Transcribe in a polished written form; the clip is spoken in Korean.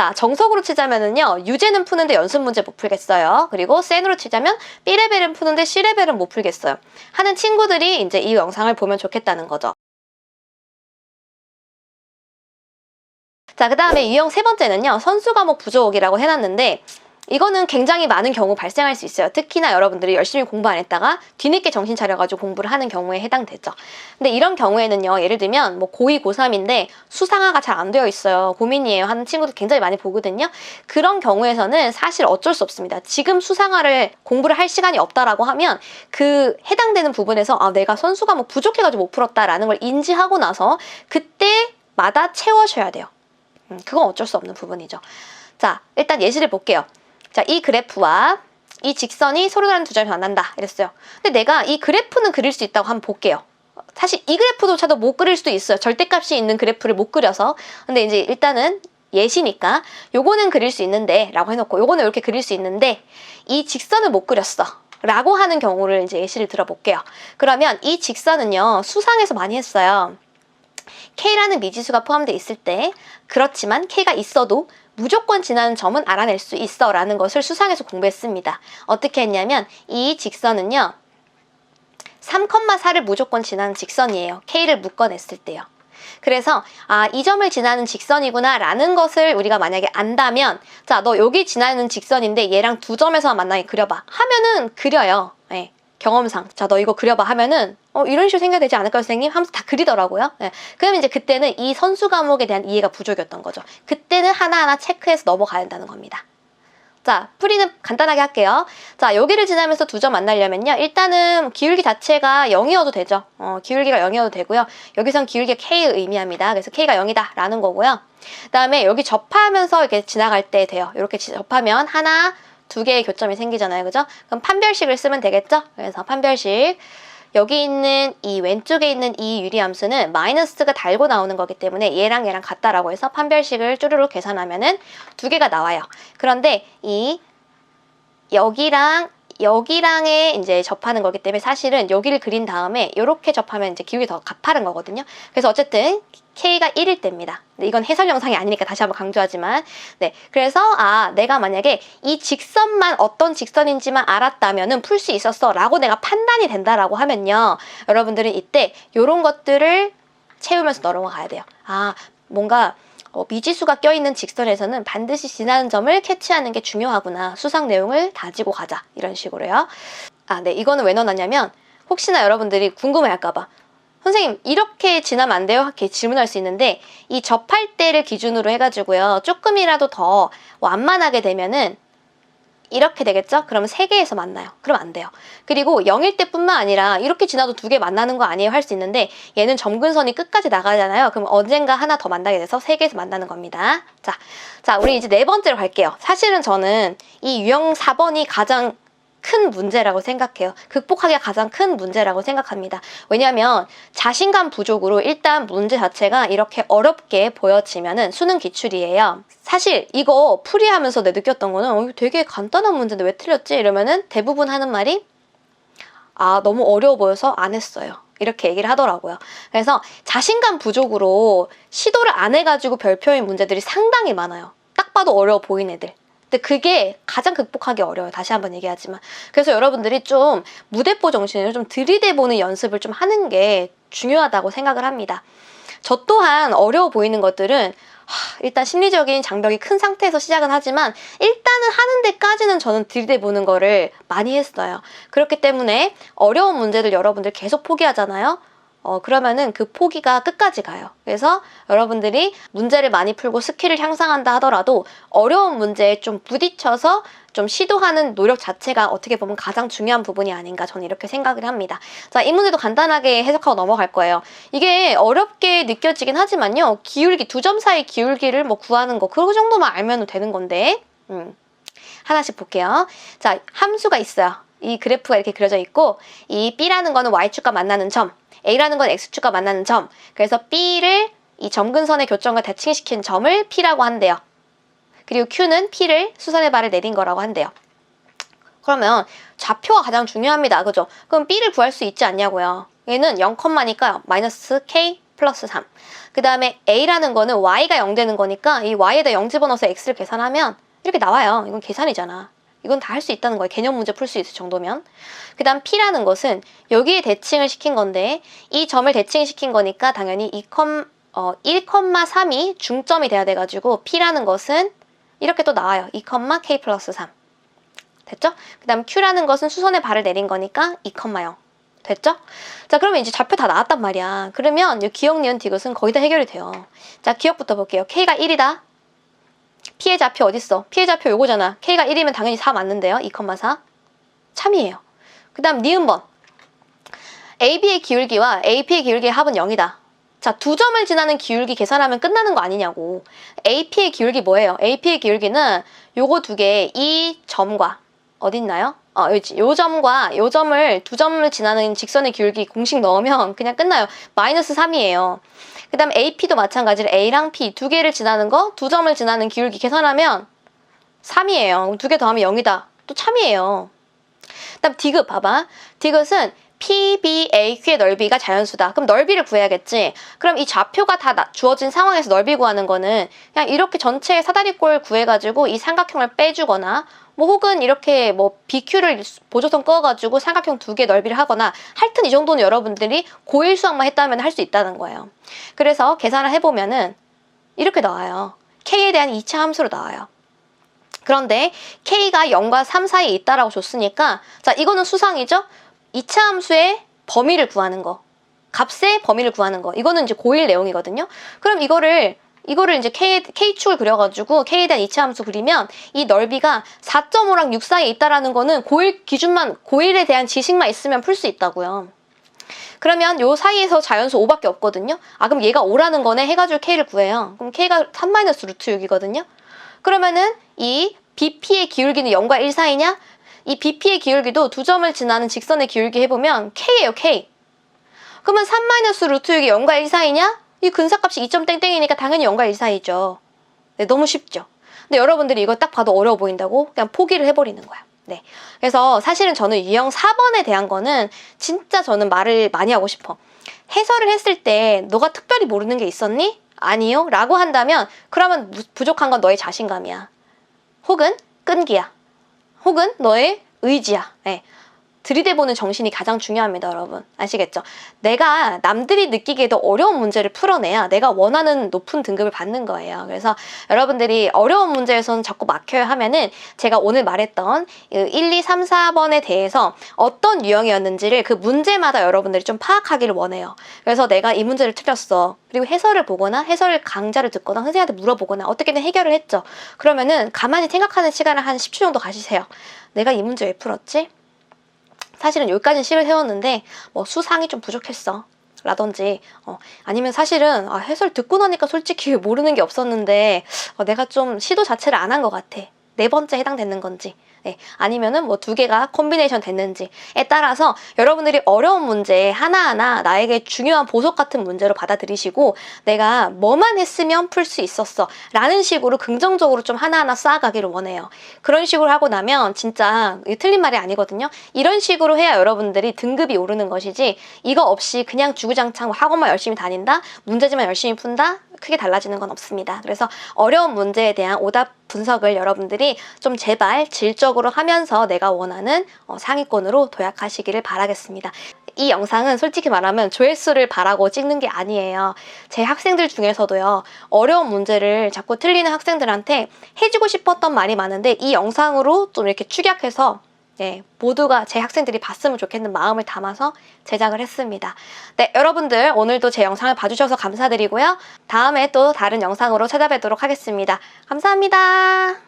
자, 정석으로 치자면은요, 유제는 푸는데 연습 문제 못 풀겠어요. 그리고 센으로 치자면 B레벨은 푸는데 C레벨은 못 풀겠어요. 하는 친구들이 이제 이 영상을 보면 좋겠다는 거죠. 자, 그 다음에 유형 세 번째는요, 선수 과목 부족이라고 해놨는데, 이거는 굉장히 많은 경우 발생할 수 있어요. 특히나 여러분들이 열심히 공부 안 했다가 뒤늦게 정신 차려가지고 공부를 하는 경우에 해당되죠. 근데 이런 경우에는요, 예를 들면 뭐 고2, 고3인데 수상화가 잘 안 되어 있어요. 고민이에요 하는 친구들 굉장히 많이 보거든요. 그런 경우에서는 사실 어쩔 수 없습니다. 지금 수상화를 공부를 할 시간이 없다라고 하면 그 해당되는 부분에서 아, 내가 선수 과목 부족해가지고 못 풀었다라는 걸 인지하고 나서 그때마다 채워셔야 돼요. 그건 어쩔 수 없는 부분이죠. 자, 일단 예시를 볼게요. 자, 이 그래프와 이 직선이 서로 다른 두 점이 만난다 이랬어요. 근데 내가 이 그래프는 그릴 수 있다고 한번 볼게요. 사실 이 그래프조차도 못 그릴 수도 있어요. 절대값이 있는 그래프를 못 그려서. 근데 이제 일단은 예시니까 요거는 그릴 수 있는데 라고 해놓고 요거는 이렇게 그릴 수 있는데 이 직선을 못 그렸어 라고 하는 경우를 이제 예시를 들어볼게요. 그러면 이 직선은요, 수상에서 많이 했어요. K라는 미지수가 포함되어 있을 때, 그렇지만 K가 있어도 무조건 지나는 점은 알아낼 수 있어 라는 것을 수상에서 공부했습니다. 어떻게 했냐면 이 직선은요, 3,4를 무조건 지나는 직선이에요. K를 묶어냈을 때요. 그래서 아, 이 점을 지나는 직선이구나 라는 것을 우리가 만약에 안다면, 자, 너 여기 지나는 직선인데 얘랑 두 점에서 만나게 그려봐 하면은 그려요. 네. 경험상 자, 너 이거 그려봐 하면은 이런 식으로 생겨야 되지 않을까요 선생님? 하면서 다 그리더라고요. 네. 그러면 이제 그때는 이 선수 과목에 대한 이해가 부족이었던 거죠. 그때는 하나하나 체크해서 넘어가야 한다는 겁니다. 자, 풀이는 간단하게 할게요. 자, 여기를 지나면서 두 점 만나려면요, 일단은 기울기 자체가 0이어도 되죠. 기울기가 0이어도 되고요. 여기선 기울기가 K를 의미합니다. 그래서 K가 0이다 라는 거고요. 그 다음에 여기 접하면서 이렇게 지나갈 때 돼요. 이렇게 접하면 하나, 두 개의 교점이 생기잖아요. 그죠? 그럼 판별식을 쓰면 되겠죠? 그래서 판별식. 여기 있는 이 왼쪽에 있는 이 유리함수는 마이너스가 달고 나오는 거기 때문에 얘랑 얘랑 같다라고 해서 판별식을 쭈루룩 계산하면은 두 개가 나와요. 그런데 이 여기랑에 이제 접하는 거기 때문에 사실은 여기를 그린 다음에 이렇게 접하면 이제 기울기 더 가파른 거거든요. 그래서 어쨌든 K가 1일 때입니다. 이건 해설 영상이 아니니까 다시 한번 강조하지만, 네, 그래서 아, 내가 만약에 이 직선만 어떤 직선인지만 알았다면은 풀 수 있었어 라고 내가 판단이 된다라고 하면요, 여러분들은 이때 이런 것들을 채우면서 넘어가야 돼요. 아, 뭔가 미지수가 껴있는 직선에서는 반드시 지나는 점을 캐치하는 게 중요하구나. 수상 내용을 다지고 가자. 이런 식으로요. 아, 네. 이거는 왜 넣어놨냐면 혹시나 여러분들이 궁금해할까봐. 선생님, 이렇게 지나면 안 돼요? 이렇게 질문할 수 있는데 이 접할 때를 기준으로 해가지고요, 조금이라도 더 완만하게 되면은 이렇게 되겠죠? 그러면 3개에서 만나요. 그럼 안 돼요. 그리고 0일 때뿐만 아니라 이렇게 지나도 2개 만나는 거 아니에요? 할 수 있는데 얘는 점근선이 끝까지 나가잖아요. 그럼 언젠가 하나 더 만나게 돼서 3개에서 만나는 겁니다. 자, 우리 이제 네 번째로 갈게요. 사실은 저는 이 유형 4번이 가장 큰 문제라고 생각해요. 극복하기가 가장 큰 문제라고 생각합니다. 왜냐하면 자신감 부족으로 일단 문제 자체가 이렇게 어렵게 보여지면은 수능 기출이에요. 사실 이거 풀이하면서 내가 느꼈던 거는 되게 간단한 문제인데 왜 틀렸지? 이러면은 대부분 하는 말이 아, 너무 어려워 보여서 안 했어요. 이렇게 얘기를 하더라고요. 그래서 자신감 부족으로 시도를 안 해가지고 별표인 문제들이 상당히 많아요. 딱 봐도 어려워 보이는 애들. 근데 그게 가장 극복하기 어려워요. 다시 한번 얘기하지만. 그래서 여러분들이 좀 무대뽀 정신을 좀 들이대보는 연습을 좀 하는 게 중요하다고 생각을 합니다. 저 또한 어려워 보이는 것들은 일단 심리적인 장벽이 큰 상태에서 시작은 하지만 일단은 하는 데까지는 저는 들이대보는 거를 많이 했어요. 그렇기 때문에 어려운 문제들 여러분들 계속 포기하잖아요. 그러면은 그 포기가 끝까지 가요. 그래서 여러분들이 문제를 많이 풀고 스킬을 향상한다 하더라도 어려운 문제에 좀 부딪혀서 좀 시도하는 노력 자체가 어떻게 보면 가장 중요한 부분이 아닌가, 저는 이렇게 생각을 합니다. 자, 이 문제도 간단하게 해석하고 넘어갈 거예요. 이게 어렵게 느껴지긴 하지만요, 기울기, 두 점 사이 기울기를 뭐 구하는 거, 그 정도만 알면 되는 건데, 하나씩 볼게요. 자, 함수가 있어요. 이 그래프가 이렇게 그려져 있고, 이 B라는 거는 Y축과 만나는 점, A라는 건 X축과 만나는 점, 그래서 B를 이 점근선의 교점과 대칭시킨 점을 P라고 한대요. 그리고 Q는 P를 수선의 발을 내린 거라고 한대요. 그러면 좌표가 가장 중요합니다. 그죠? 그럼 B를 구할 수 있지 않냐고요. 얘는 0,니까 마이너스 K 플러스 3. 그 다음에 a라는 거는 y가 0 되는 거니까 이 y에다 0 집어넣어서 x를 계산하면 이렇게 나와요. 이건 계산이잖아. 이건 다 할 수 있다는 거예요. 개념 문제 풀 수 있을 정도면. 그 다음 p라는 것은 여기에 대칭을 시킨 건데 이 점을 대칭시킨 거니까 당연히 1,3이 중점이 돼야 돼가지고 p라는 것은 이렇게 또 나와요. 2,k 플러스 3. 됐죠? 그 다음 q라는 것은 수선에 발을 내린 거니까 2,0. 됐죠? 자, 그러면 이제 좌표 다 나왔단 말이야. 그러면 이 기억, 니은, 디귿은 거의 다 해결이 돼요. 자, 기억부터 볼게요. k가 1이다. p의 좌표 어딨어? p의 좌표 요거잖아. k가 1이면 당연히 4 맞는데요. 2,4. 참이에요. 그 다음 니은번. AB의 기울기와 AP의 기울기의 합은 0이다. 자, 두 점을 지나는 기울기 계산하면 끝나는 거 아니냐고. AP의 기울기 뭐예요? AP의 기울기는 요거 두 개, 이 점과 어딨나요? 요 점과 요 점을 두 점을 지나는 직선의 기울기 공식 넣으면 그냥 끝나요. 마이너스 3이에요. 그 다음 AP도 마찬가지로 A랑 P 두 개를 지나는 거, 두 점을 지나는 기울기 계산하면 3이에요. 두 개 더하면 0이다. 또 참이에요. 그 다음 디귿 봐봐. 디귿은 PBAQ의 넓이가 자연수다. 그럼 넓이를 구해야겠지. 그럼 이 좌표가 다 주어진 상황에서 넓이 구하는 거는 그냥 이렇게 전체의 사다리꼴 구해가지고 이 삼각형을 빼주거나 뭐 혹은 이렇게 뭐 BQ를 보조선 꺼가지고 삼각형 두 개 넓이를 하거나 하여튼 이 정도는 여러분들이 고1 수학만 했다면 할 수 있다는 거예요. 그래서 계산을 해보면은 이렇게 나와요. K에 대한 2차 함수로 나와요. 그런데 K가 0과 3 사이에 있다라고 줬으니까 자, 이거는 수상이죠? 2차 함수의 범위를 구하는 거. 값의 범위를 구하는 거. 이거는 이제 고1 내용이거든요. 그럼 이거를 이제 K축을 그려가지고 K에 대한 2차 함수 그리면 이 넓이가 4.5랑 6 사이에 있다라는 거는 고1 기준만, 고1에 대한 지식만 있으면 풀 수 있다고요. 그러면 요 사이에서 자연수 5밖에 없거든요. 아, 그럼 얘가 5라는 거네 해가지고 K를 구해요. 그럼 K가 3-루트 6이거든요. 그러면은 이 BP의 기울기는 0과 1 사이냐? 이 BP의 기울기도 두 점을 지나는 직선의 기울기 해보면 K예요, K. 그러면 3-루트 6이 0과 1 사이냐? 이 근사값이 2점 땡땡이니까 당연히 0과 1 사이죠. 네, 너무 쉽죠? 근데 여러분들이 이거 딱 봐도 어려워 보인다고 그냥 포기를 해버리는 거야. 네. 그래서 사실은 저는 유형 4번에 대한 거는 진짜 저는 말을 많이 하고 싶어. 해설을 했을 때 너가 특별히 모르는 게 있었니? 아니요? 라고 한다면 그러면 부족한 건 너의 자신감이야. 혹은 끈기야. 혹은 너의 의지야. 네. 들이대보는 정신이 가장 중요합니다, 여러분. 아시겠죠? 내가 남들이 느끼기에도 어려운 문제를 풀어내야 내가 원하는 높은 등급을 받는 거예요. 그래서 여러분들이 어려운 문제에서는 자꾸 막혀야 하면은 제가 오늘 말했던 1, 2, 3, 4번에 대해서 어떤 유형이었는지를 그 문제마다 여러분들이 좀 파악하기를 원해요. 그래서 내가 이 문제를 틀렸어. 그리고 해설을 보거나 해설 강좌를 듣거나 선생님한테 물어보거나 어떻게든 해결을 했죠. 그러면은 가만히 생각하는 시간을 한 10초 정도 가지세요. 내가 이 문제 왜 풀었지? 사실은 여기까지는 식을 세웠는데 뭐 수상이 좀 부족했어 라든지 아니면 사실은 해설 듣고 나니까 솔직히 모르는 게 없었는데 내가 좀 시도 자체를 안 한 것 같아. 4번째 해당되는 건지 네. 아니면은 뭐 2개가 콤비네이션 됐는지에 따라서 여러분들이 어려운 문제 하나하나 나에게 중요한 보석 같은 문제로 받아들이시고 내가 뭐만 했으면 풀 수 있었어 라는 식으로 긍정적으로 좀 하나하나 쌓아가기를 원해요. 그런 식으로 하고 나면 진짜 틀린 말이 아니거든요. 이런 식으로 해야 여러분들이 등급이 오르는 것이지 이거 없이 그냥 주구장창 학원만 열심히 다닌다? 문제지만 열심히 푼다? 크게 달라지는 건 없습니다. 그래서 어려운 문제에 대한 오답 분석을 여러분들이 좀 제발 질적으로 하면서 내가 원하는 상위권으로 도약하시기를 바라겠습니다. 이 영상은 솔직히 말하면 조회수를 바라고 찍는 게 아니에요. 제 학생들 중에서도요. 어려운 문제를 자꾸 틀리는 학생들한테 해주고 싶었던 말이 많은데 이 영상으로 좀 이렇게 축약해서 네, 모두가 제 학생들이 봤으면 좋겠는 마음을 담아서 제작을 했습니다. 네, 여러분들 오늘도 제 영상을 봐주셔서 감사드리고요. 다음에 또 다른 영상으로 찾아뵙도록 하겠습니다. 감사합니다.